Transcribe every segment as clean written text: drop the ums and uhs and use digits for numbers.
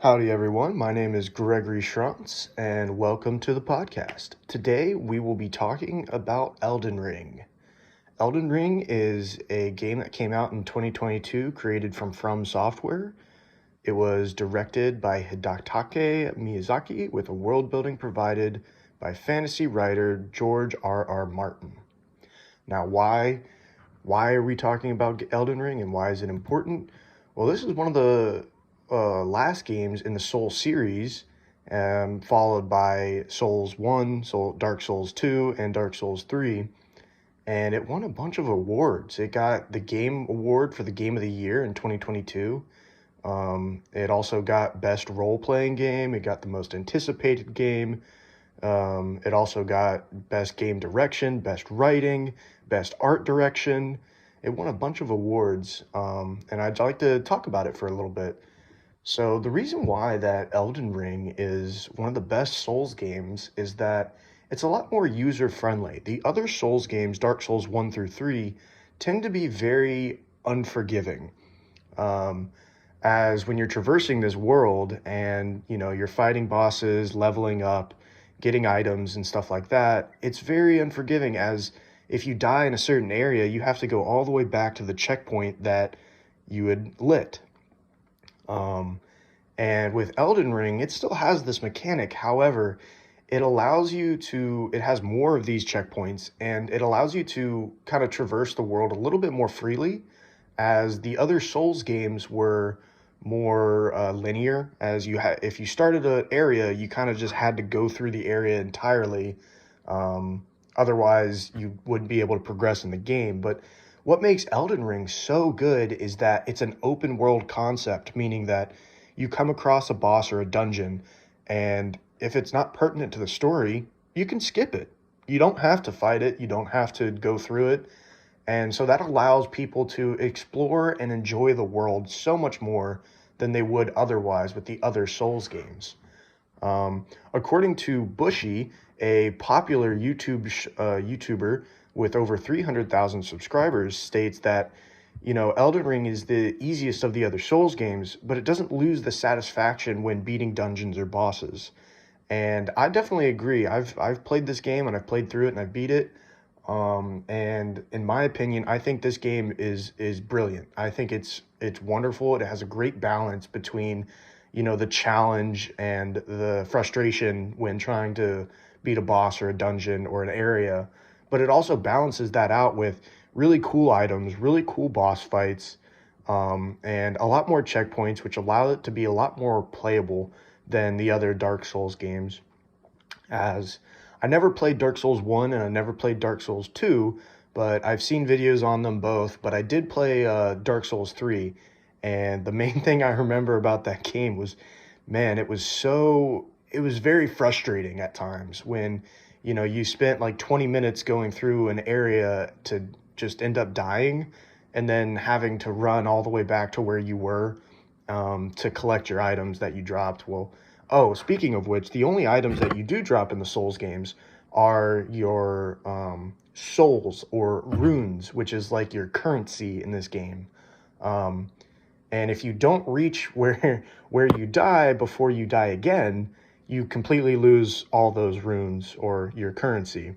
Howdy, everyone. My name is Gregory Schrontz, and welcome to the podcast. Today, we will be talking about Elden Ring. Elden Ring is a game that came out in 2022, created from Software. It was directed by Hidetaka Miyazaki, with a world building provided by fantasy writer George R.R. Martin. Now, why are we talking about Elden Ring, and why is it important? Well, this is one of the last games in the Soul series, followed by Souls 1, Dark Souls 2, and Dark Souls 3. And it won a bunch of awards. It got the Game Award for the Game of the Year in 2022. It also got Best Role-Playing Game. It got the Most Anticipated Game. It also got Best Game Direction, Best Writing, Best Art Direction. It won a bunch of awards, and I'd like to talk about it for a little bit. So the reason why that Elden Ring is one of the best Souls games is that it's a lot more user-friendly. The other Souls games, Dark Souls 1 through 3, tend to be very unforgiving. As when you're traversing this world and, you're fighting bosses, leveling up, getting items and stuff like that, it's very unforgiving, as if you die in a certain area, you have to go all the way back to the checkpoint that you had lit. And with Elden Ring, it still has this mechanic. However, it has more of these checkpoints, and it allows you to kind of traverse the world a little bit more freely, as the other Souls games were more linear. If you started an area, you kind of just had to go through the area entirely. Otherwise, you wouldn't be able to progress in the game. But what makes Elden Ring so good is that it's an open world concept, meaning that you come across a boss or a dungeon, and if it's not pertinent to the story, you can skip it. You don't have to fight it. You don't have to go through it. And so that allows people to explore and enjoy the world so much more than they would otherwise with the other Souls games. According to Bushy, a popular YouTuber with over 300,000 subscribers, states that, Elden Ring is the easiest of the other Souls games, but it doesn't lose the satisfaction when beating dungeons or bosses. And I definitely agree. I've played this game, and I've played through it, and I've beat it. And in my opinion, I think this game is brilliant. I think it's wonderful. It has a great balance between, the challenge and the frustration when trying to beat a boss or a dungeon or an area. But it also balances that out with really cool items, really cool boss fights, and a lot more checkpoints, which allow it to be a lot more playable than the other Dark Souls games. As I never played Dark Souls 1 and I never played Dark Souls 2, but I've seen videos on them both. But I did play Dark Souls 3, and the main thing I remember about that game was, man, it was very frustrating at times when, you spent like 20 minutes going through an area to just end up dying, and then having to run all the way back to where you were to collect your items that you dropped. Well, oh, speaking of which, the only items that you do drop in the Souls games are your souls or runes, which is like your currency in this game. And if you don't reach where you die before you die again, you completely lose all those runes or your currency.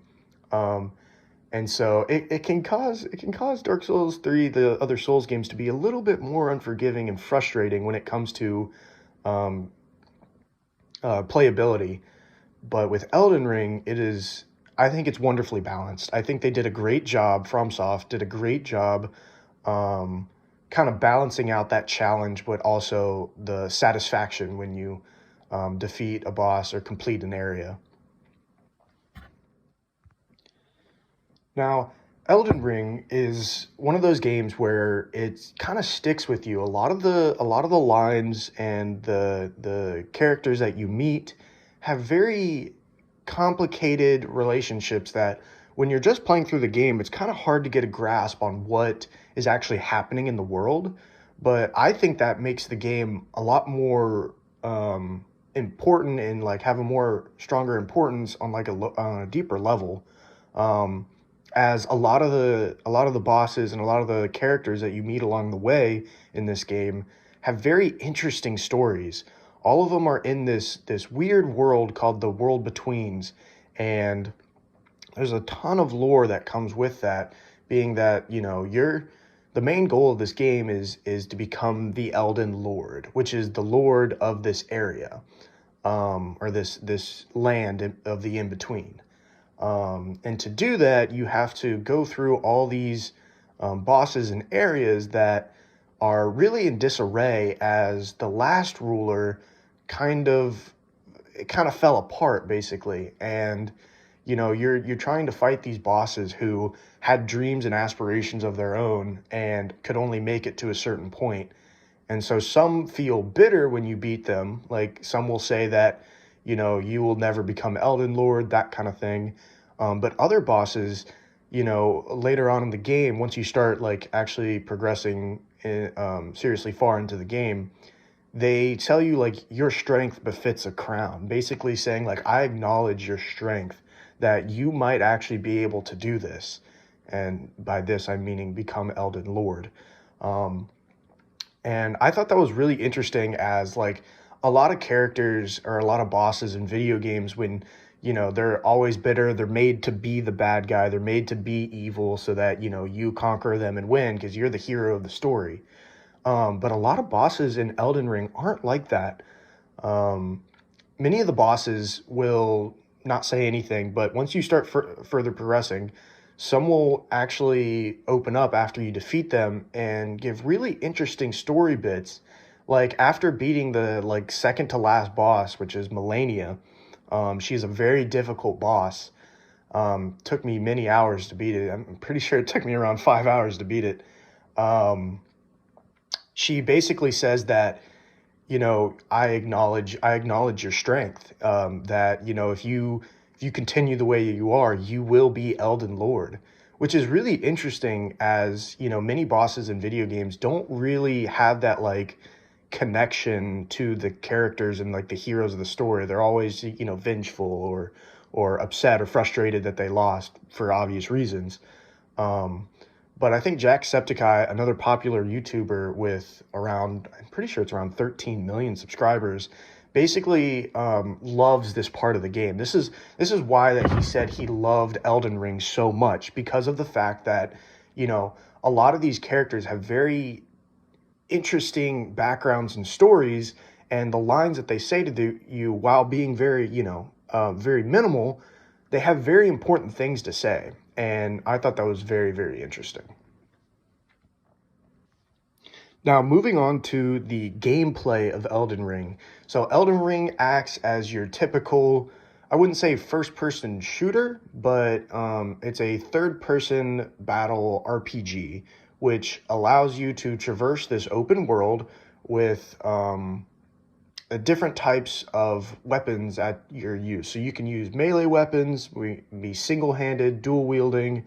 And so it can cause Dark Souls 3, the other Souls games, to be a little bit more unforgiving and frustrating when it comes to playability. But with Elden Ring, I think it's wonderfully balanced. I think they did a great job. FromSoft did a great job kind of balancing out that challenge, but also the satisfaction when you defeat a boss or complete an area. Now, Elden Ring is one of those games where it kind of sticks with you. A lot of the lines and the characters that you meet have very complicated relationships that when you're just playing through the game, it's kind of hard to get a grasp on what is actually happening in the world. But I think that makes the game a lot more important, and like have a more stronger importance on like on a deeper level. As a lot of the bosses and a lot of the characters that you meet along the way in this game have very interesting stories. all of them are in this weird world called the World Betweens, and there's a ton of lore that comes with that, being that, you're the main goal of this game is to become the Elden Lord, which is the lord of this area, or this land of the in between. And to do that, you have to go through all these bosses and areas that are really in disarray, as the last ruler kind of it kind of fell apart basically. And you're trying to fight these bosses who had dreams and aspirations of their own and could only make it to a certain point. And so some feel bitter when you beat them. Like, some will say that, you will never become Elden Lord, that kind of thing. But other bosses, later on in the game, once you start like actually progressing seriously far into the game, they tell you like your strength befits a crown, basically saying like, I acknowledge your strength, that you might actually be able to do this. And by this, I'm meaning become Elden Lord. And I thought that was really interesting, as like a lot of characters or a lot of bosses in video games, when, they're always bitter, they're made to be the bad guy, they're made to be evil so that, you conquer them and win because you're the hero of the story. But a lot of bosses in Elden Ring aren't like that. Many of the bosses will not say anything, but once you start further progressing, some will actually open up after you defeat them and give really interesting story bits. Like, after beating the like second to last boss, which is Melania, she's a very difficult boss. Took me many hours to beat it. I'm pretty sure it took me around 5 hours to beat it. She basically says that, I acknowledge your strength. That, if you continue the way you are, you will be Elden Lord, which is really interesting, as, many bosses in video games don't really have that like connection to the characters and like the heroes of the story. They're always, vengeful or upset or frustrated that they lost for obvious reasons. But I think Jacksepticeye, another popular YouTuber with around, I'm pretty sure it's around 13 million subscribers, basically loves this part of the game. This is why that he said he loved Elden Ring so much, because of the fact that, a lot of these characters have very interesting backgrounds and stories, and the lines that they say to you, while being very, very minimal, they have very important things to say. And I thought that was very, very interesting. Now, moving on to the gameplay of Elden Ring. So Elden Ring acts as your typical, I wouldn't say first-person shooter, but it's a third-person battle RPG, which allows you to traverse this open world with different types of weapons at your use. So you can use melee weapons, be single-handed, dual-wielding.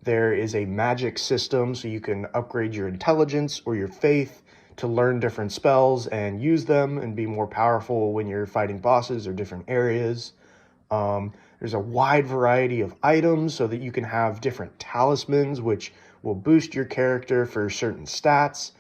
There is a magic system, so you can upgrade your intelligence or your faith to learn different spells and use them and be more powerful when you're fighting bosses or different areas. There's a wide variety of items so that you can have different talismans, which will boost your character for certain stats.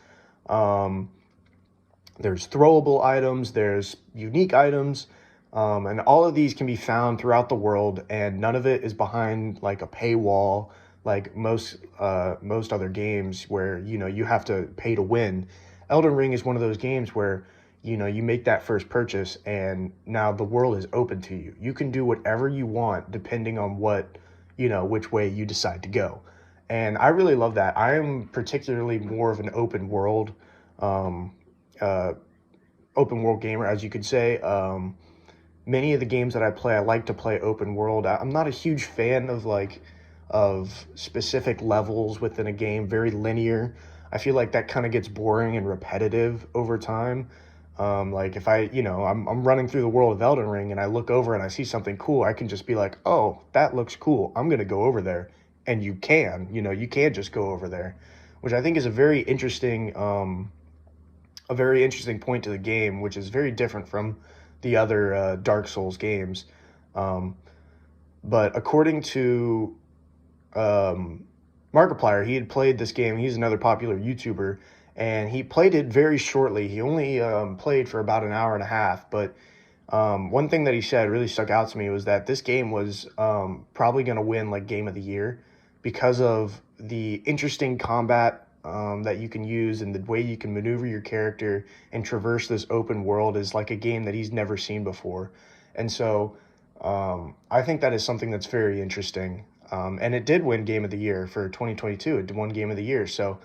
There's throwable items, there's unique items, and all of these can be found throughout the world, and none of it is behind like a paywall, like most other games where, you have to pay to win. Elden Ring is one of those games where, you make that first purchase and now the world is open to you. You can do whatever you want depending on which way you decide to go. And I really love that. I am particularly more of an open world gamer, as you could say. Many of the games that I play, I like to play open world. I'm not a huge fan of specific levels within a game, very linear. I feel like that kind of gets boring and repetitive over time. Like, if I'm running through the world of Elden Ring and I look over and I see something cool, I can just be like, oh, that looks cool, I'm going to go over there. And you can just go over there, which I think is a very interesting point to the game, which is very different from the other Dark Souls games. But according to Markiplier, he had played this game. He's another popular YouTuber, and he played it very shortly. He only played for about an hour and a half, but one thing that he said really stuck out to me was that this game was probably going to win like Game of the Year because of the interesting combat that you can use and the way you can maneuver your character and traverse this open world is like a game that he's never seen before. And so I think that is something that's very interesting. And it did win Game of the Year for 2022. It won Game of the Year. So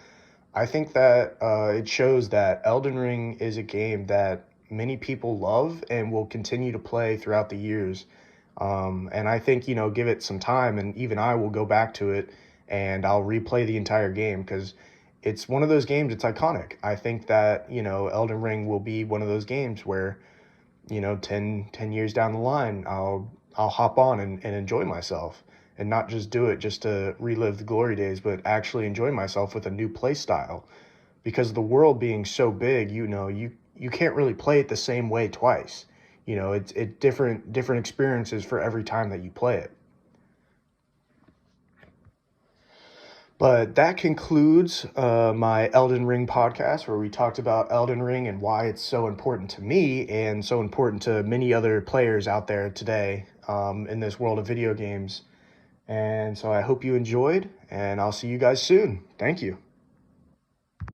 I think that it shows that Elden Ring is a game that many people love and will continue to play throughout the years. And I think, give it some time, and even I will go back to it and I'll replay the entire game because it's one of those games, it's iconic. I think that, Elden Ring will be one of those games where, 10 years down the line, I'll hop on and enjoy myself and not just do it just to relive the glory days, but actually enjoy myself with a new play style. Because the world being so big, you can't really play it the same way twice. It's different experiences for every time that you play it. But that concludes my Elden Ring podcast, where we talked about Elden Ring and why it's so important to me and so important to many other players out there today in this world of video games. And so I hope you enjoyed, and I'll see you guys soon. Thank you.